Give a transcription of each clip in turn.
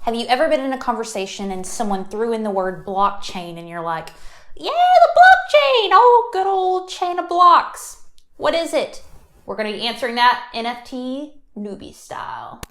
Have you ever been in a conversation and someone threw in the word blockchain and you're like, yeah, the blockchain, oh, good old chain of blocks. What is it? We're going to be answering that NFT Newbie Style.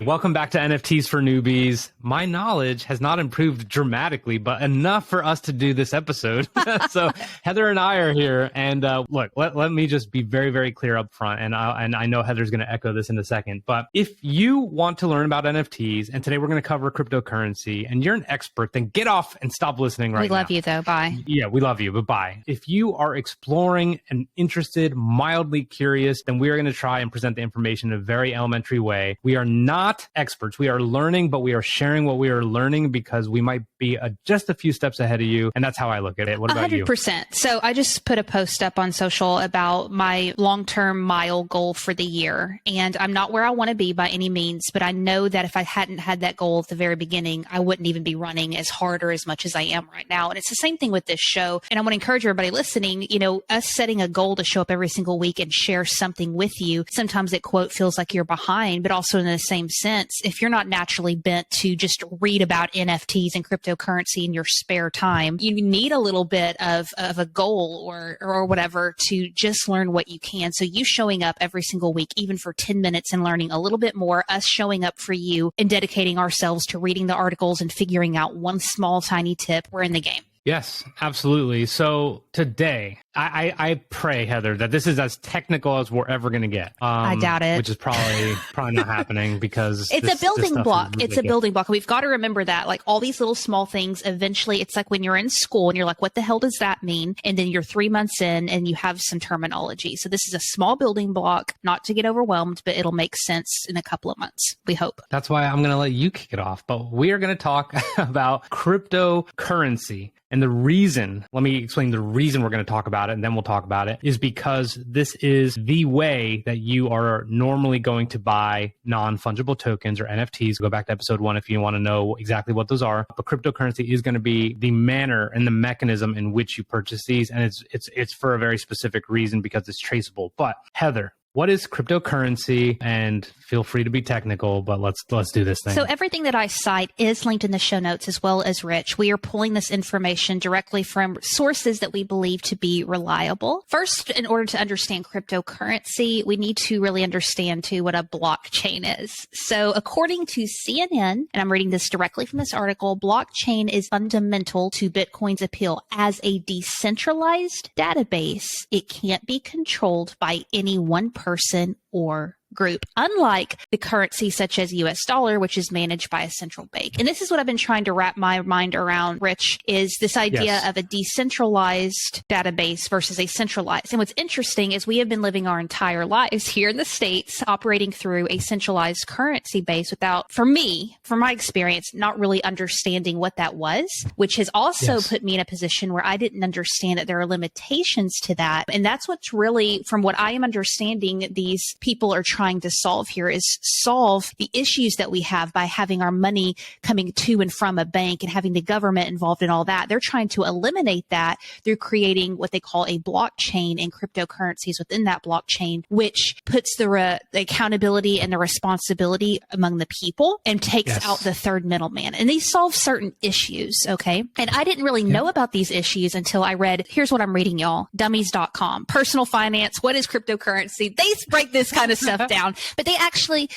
Welcome back to NFTs for Newbies. My knowledge has not improved dramatically, but enough for us to do this episode. So Heather and I are here. And look, let me just be very, very clear up front. And I know Heather's going to echo this in a second. But if you want to learn about NFTs, and today we're going to cover cryptocurrency, and you're an expert, then get off and stop listening right now. We love you, though. Bye. Yeah, we love you, but bye. If you are exploring and interested, mildly curious, then we are going to try and present the information in a very elementary way. We are not experts. We are learning, but we are sharing what we are learning because we might be just a few steps ahead of you. And that's how I look at it. What about 100%. So I just put a post up on social about my long-term mile goal for the year. And I'm not where I want to be by any means, but I know that if I hadn't had that goal at the very beginning, I wouldn't even be running as hard or as much as I am right now. And it's the same thing with this show. And I want to encourage everybody listening, us setting a goal to show up every single week and share something with you. Sometimes it quote feels like you're behind, but also in the same sense, if you're not naturally bent to just read about NFTs and cryptocurrency in your spare time, you need a little bit of a goal or whatever to just learn what you can. So you showing up every single week, even for 10 minutes and learning a little bit more, us showing up for you and dedicating ourselves to reading the articles and figuring out one small tiny tip, we're in the game. Yes, absolutely. So today, I pray, Heather, that this is as technical as we're ever going to get. I doubt it. Which is probably not happening because it's a building block. It's a building block. We've got to remember that, like all these little small things, eventually it's like when you're in school and you're like, what the hell does that mean? And then you're 3 months in and you have some terminology. So this is a small building block, not to get overwhelmed, but it'll make sense in a couple of months, we hope. That's why I'm going to let you kick it off. But we are going to talk about cryptocurrency. And the reason, let me explain the reason we're going to talk about it, and then we'll talk about it, is because this is the way that you are normally going to buy non-fungible tokens or NFTs. Go back to episode 1 if you want to know exactly what those are. But cryptocurrency is going to be the manner and the mechanism in which you purchase these. And it's for a very specific reason because it's traceable. But Heather, what is cryptocurrency? And feel free to be technical, but let's do this thing. So everything that I cite is linked in the show notes, as well as Rich. We are pulling this information directly from sources that we believe to be reliable. First, in order to understand cryptocurrency, we need to really understand too what a blockchain is. So according to CNN, and I'm reading this directly from this article, blockchain is fundamental to Bitcoin's appeal as a decentralized database. It can't be controlled by any one person or group, unlike the currency such as US dollar, which is managed by a central bank. And this is what I've been trying to wrap my mind around, Rich, is this idea of a decentralized database versus a centralized. And what's interesting is we have been living our entire lives here in the States operating through a centralized currency base without, for me, from my experience, not really understanding what that was, which has also put me in a position where I didn't understand that there are limitations to that. And that's what's really, from what I am understanding, these people are trying to solve here is solve the issues that we have by having our money coming to and from a bank and having the government involved in all that. They're trying to eliminate that through creating what they call a blockchain and cryptocurrencies within that blockchain, which puts the accountability and the responsibility among the people and takes out the third middleman. And these solve certain issues, okay? And I didn't really know about these issues until I read, here's what I'm reading, y'all, dummies.com, personal finance, what is cryptocurrency? They break this kind of stuff down, but they actually,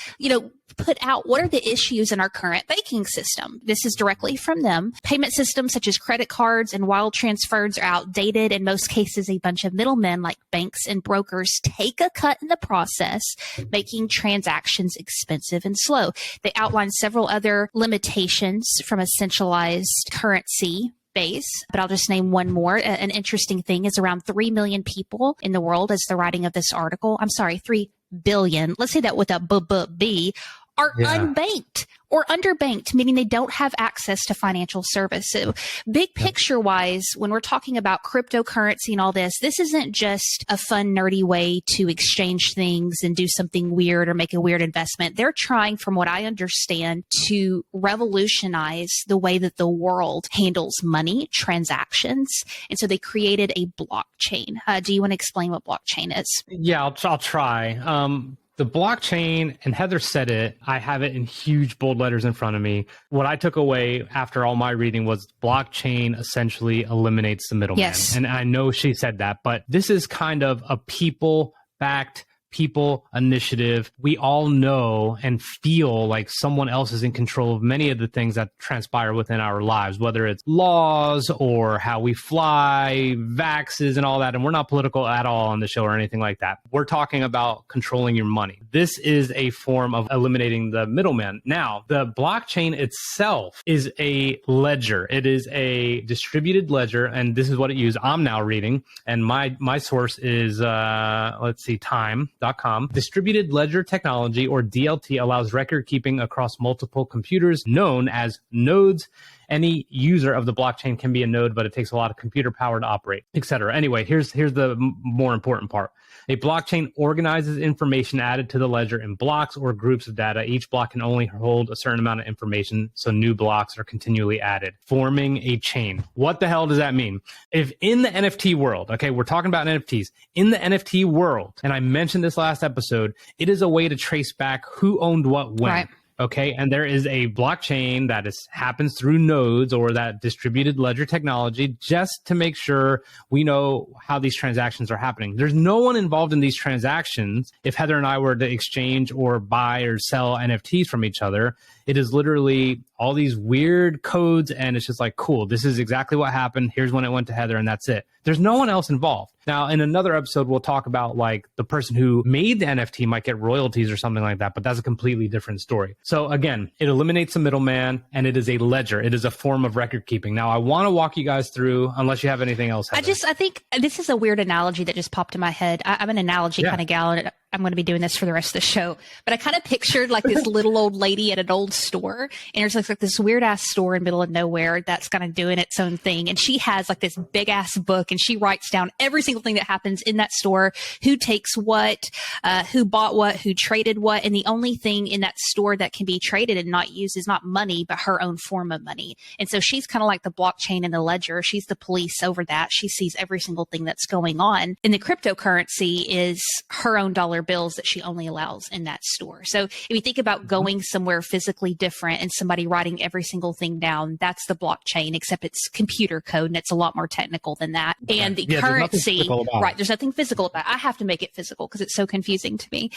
put out what are the issues in our current banking system. This is directly from them. Payment systems such as credit cards and wire transfers are outdated. In most cases, a bunch of middlemen like banks and brokers take a cut in the process, making transactions expensive and slow. They outline several other limitations from a centralized currency base, but I'll just name one more. An interesting thing is around 3 million people in the world, as the writing of this article, 3 billion, let's say that with a B, are unbanked or underbanked, meaning they don't have access to financial service. So big picture wise, when we're talking about cryptocurrency and all this, this isn't just a fun, nerdy way to exchange things and do something weird or make a weird investment. They're trying, from what I understand, to revolutionize the way that the world handles money, transactions. And so they created a blockchain. Do you want to explain what blockchain is? Yeah, I'll try. The blockchain, and Heather said it, I have it in huge bold letters in front of me. What I took away after all my reading was blockchain essentially eliminates the middleman. Yes. And I know she said that, but this is kind of a people-backed people initiative. We all know and feel like someone else is in control of many of the things that transpire within our lives, whether it's laws or how we fly, vaxes and all that. And we're not political at all on the show or anything like that. We're talking about controlling your money. This is a form of eliminating the middleman. Now, the blockchain itself is a ledger. It is a distributed ledger. And this is what it uses. I'm now reading. And my source is, time.com. Distributed ledger technology, or DLT, allows record keeping across multiple computers known as nodes. Any user of the blockchain can be a node, but it takes a lot of computer power to operate, etc. Anyway, here's the more important part. A blockchain organizes information added to the ledger in blocks or groups of data. Each block can only hold a certain amount of information, so new blocks are continually added, forming a chain. What the hell does that mean? If in the NFT world, okay, we're talking about NFTs, in the NFT world, and I mentioned this last episode, it is a way to trace back who owned what when. Right. Okay, and there is a blockchain that happens through nodes, or that distributed ledger technology, just to make sure we know how these transactions are happening. There's no one involved in these transactions. If Heather and I were to exchange or buy or sell NFTs from each other, it is literally all these weird codes, and it's just like, cool, this is exactly what happened. Here's when it went to Heather, and that's it. There's no one else involved. Now, in another episode, we'll talk about like the person who made the NFT might get royalties or something like that, but that's a completely different story. So again, it eliminates the middleman, and it is a ledger. It is a form of record keeping. Now, I want to walk you guys through, unless you have anything else, Heather. I think this is a weird analogy that just popped in my head. I'm an analogy kind of gal, and I'm going to be doing this for the rest of the show. But I kind of pictured like this little old lady at an old store, and there's like this weird ass store in the middle of nowhere that's kind of doing its own thing. And she has like this big ass book, and she writes down every single thing that happens in that store, who takes what, who bought what, who traded what. And the only thing in that store that can be traded and not used is not money, but her own form of money. And so she's kind of like the blockchain and the ledger. She's the police over that. She sees every single thing that's going on. And the cryptocurrency is her own dollar bills that she only allows in that store. So if you think about going somewhere physically different and somebody writing every single thing down, that's the blockchain, except it's computer code, and it's a lot more technical than that. And the currency, right, there's nothing physical about it. I have to make it physical because it's so confusing to me.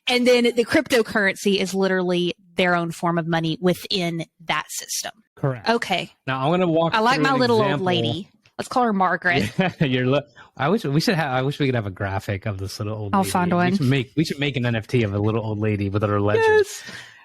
And then the cryptocurrency is literally their own form of money within that system. Correct. Okay. Now I'm going to walk. I like my little example. old lady. Let's call her Margaret. Yeah, I wish we could have a graphic of this little old lady. I'll find one. We should make an NFT of a little old lady with her ledger. Yes.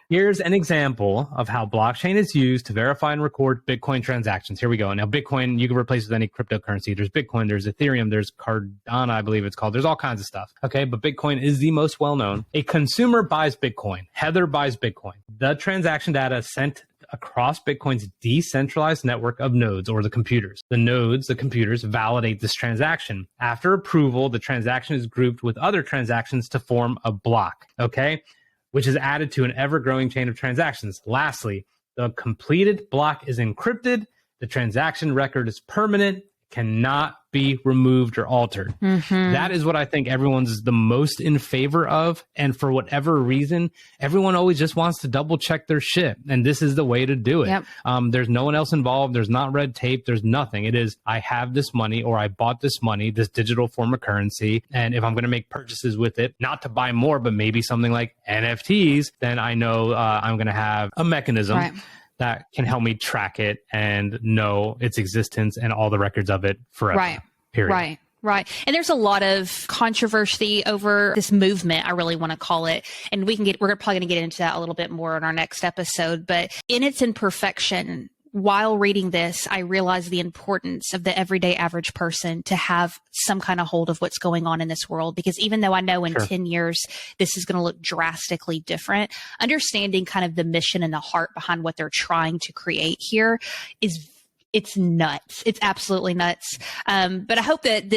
Here's an example of how blockchain is used to verify and record Bitcoin transactions. Here we go. Now, Bitcoin, you can replace with any cryptocurrency. There's Bitcoin, there's Ethereum, there's Cardona, I believe it's called. There's all kinds of stuff. Okay, but Bitcoin is the most well-known. A consumer buys Bitcoin. Heather buys Bitcoin. The transaction data is sent across Bitcoin's decentralized network of nodes, or the computers. The nodes, the computers, validate this transaction. After approval, the transaction is grouped with other transactions to form a block, okay, which is added to an ever-growing chain of transactions. Lastly, the completed block is encrypted. The transaction record is permanent, cannot be removed or altered. Mm-hmm. That is what I think everyone's the most in favor of. And for whatever reason, everyone always just wants to double check their shit. And this is the way to do it. Yep. There's no one else involved. There's not red tape. There's nothing. It is, I have this money, or I bought this money, this digital form of currency. And if I'm going to make purchases with it, not to buy more, but maybe something like NFTs, then I know I'm going to have a mechanism that can help me track it and know its existence and all the records of it forever. Right. Period. Right. And there's a lot of controversy over this movement, I really want to call it. And we're probably going to get into that a little bit more in our next episode. But in its imperfection, while reading this, I realized the importance of the everyday average person to have some kind of hold of what's going on in this world. Because even though I know in 10 years, this is going to look drastically different, understanding kind of the mission and the heart behind what they're trying to create here it's nuts. It's absolutely nuts. But I hope that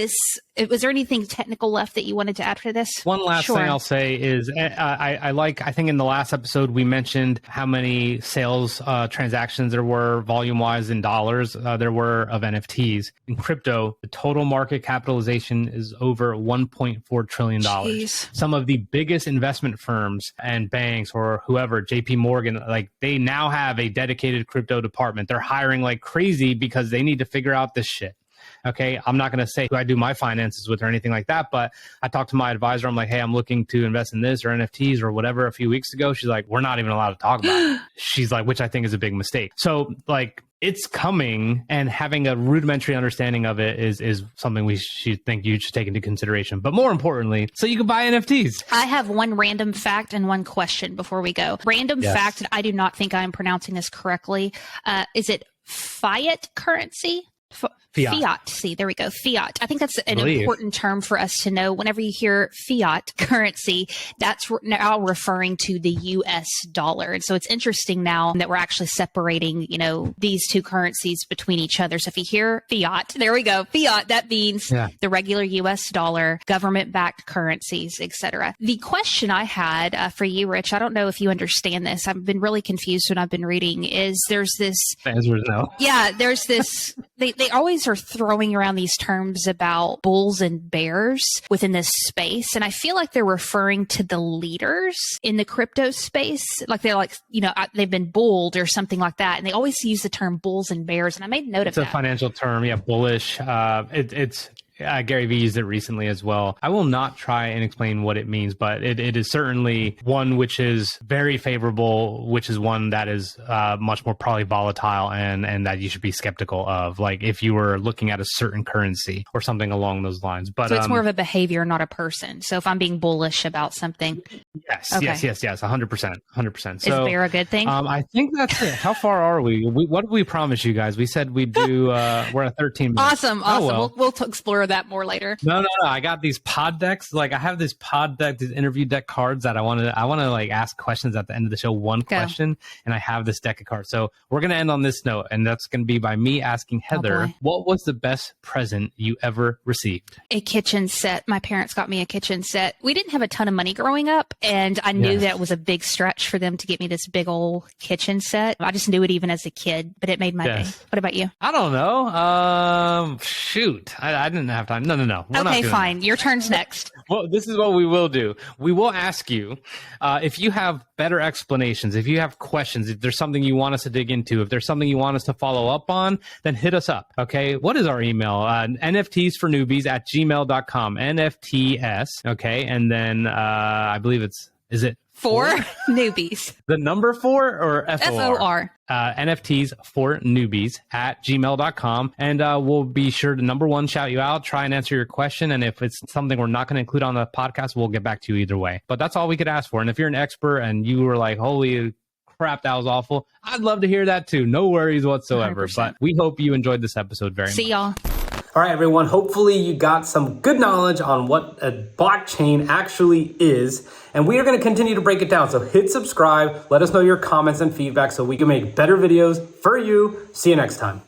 was there anything technical left that you wanted to add for this? One last thing I'll say is I think in the last episode, we mentioned how many sales transactions there were volume-wise in dollars there were of NFTs. In crypto, the total market capitalization is over $1.4 trillion. Jeez. Some of the biggest investment firms and banks or whoever, JP Morgan, like they now have a dedicated crypto department. They're hiring like crazy because they need to figure out this shit. Okay. I'm not going to say who I do my finances with or anything like that, but I talked to my advisor. I'm like, hey, I'm looking to invest in this or NFTs or whatever a few weeks ago. She's like, we're not even allowed to talk about it. She's like, which I think is a big mistake. So like, it's coming, and having a rudimentary understanding of it is something you should take into consideration. But more importantly, so you can buy NFTs. I have one random fact and one question before we go. Random fact, I do not think I'm pronouncing this correctly. Is it fiat currency? Fiat. See, there we go. Fiat. I think that's an important term for us to know. Whenever you hear fiat currency, that's now referring to the US dollar. And so it's interesting now that we're actually separating, these two currencies between each other. So if you hear fiat, there we go. Fiat, that means the regular US dollar, government-backed currencies, etc. The question I had for you, Rich, I don't know if you understand this. I've been really confused when I've been reading, is there's this... The answer is no. Yeah, there's this... They always are throwing around these terms about bulls and bears within this space. And I feel like they're referring to the leaders in the crypto space. Like they're like, they've been bulled or something like that. And they always use the term bulls and bears. And I made note of that. It's a financial term. Yeah, bullish. It's Gary Vee used it recently as well. I will not try and explain what it means, but it is certainly one which is very favorable, which is one that is much more probably volatile and that you should be skeptical of, like if you were looking at a certain currency or something along those lines. But so it's more of a behavior, not a person. So if I'm being bullish about something. Yes, 100%. So, is bear a good thing? I think that's it. How far are we? What did we promise you guys? We said we'd do, we're at 13 minutes. Awesome. Oh, well. We'll explore that more later. No. I got these pod decks. Like I have this pod deck, these interview deck cards that I want to like ask questions at the end of the show. One question, and I have this deck of cards. So we're going to end on this note, and that's going to be by me asking Heather, what was the best present you ever received? A kitchen set. My parents got me a kitchen set. We didn't have a ton of money growing up, and I knew that it was a big stretch for them to get me this big old kitchen set. I just knew it even as a kid, but it made my day. What about you? I don't know. Shoot. I didn't have time. No. Okay, fine. Your turn's next. Well, this is what we will do. We will ask you if you have better explanations, if you have questions, if there's something you want us to dig into, if there's something you want us to follow up on, then hit us up. Okay. What is our email? nftsfornewbies@gmail.com. NFTS. Okay. And then I believe is it? For newbies. The number 4 or FOR? FOR. nftsfornewbies@gmail.com. And we'll be sure to, number 1, shout you out, try and answer your question. And if it's something we're not going to include on the podcast, we'll get back to you either way. But that's all we could ask for. And if you're an expert and you were like, holy crap, that was awful, I'd love to hear that too. No worries whatsoever. 100%. But we hope you enjoyed this episode very much. See y'all. All right, everyone. Hopefully you got some good knowledge on what a blockchain actually is. And we are going to continue to break it down. So hit subscribe. Let us know your comments and feedback so we can make better videos for you. See you next time.